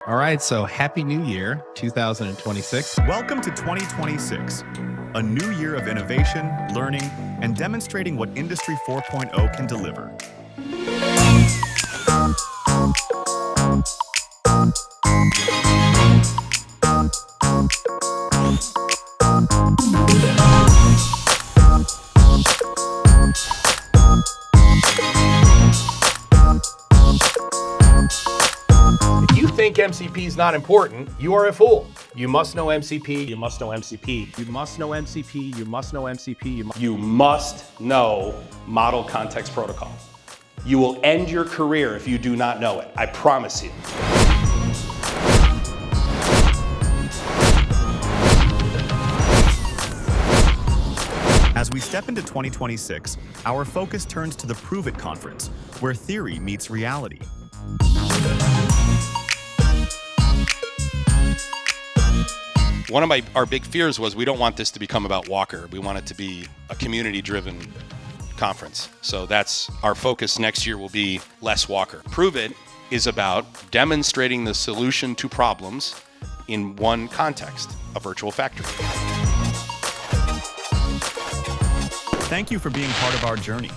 All right, so happy new year, 2026. Welcome to 2026, a new year of innovation, learning, and demonstrating what Industry 4.0 can deliver. If you think MCP is not important, you are a fool. You must know MCP. You must know MCP. You must know MCP, you must know MCP, You must know Model Context Protocol. You will end your career if you do not know it. I promise you. As we step into 2026, our focus turns to the Prove It conference, where theory meets reality. One of our big fears was we don't want this to become about Walker. We want it to be a community-driven conference. So that's our focus next year will be less Walker. Prove It is about demonstrating the solution to problems in one context, a virtual factory. Thank you for being part of our journey.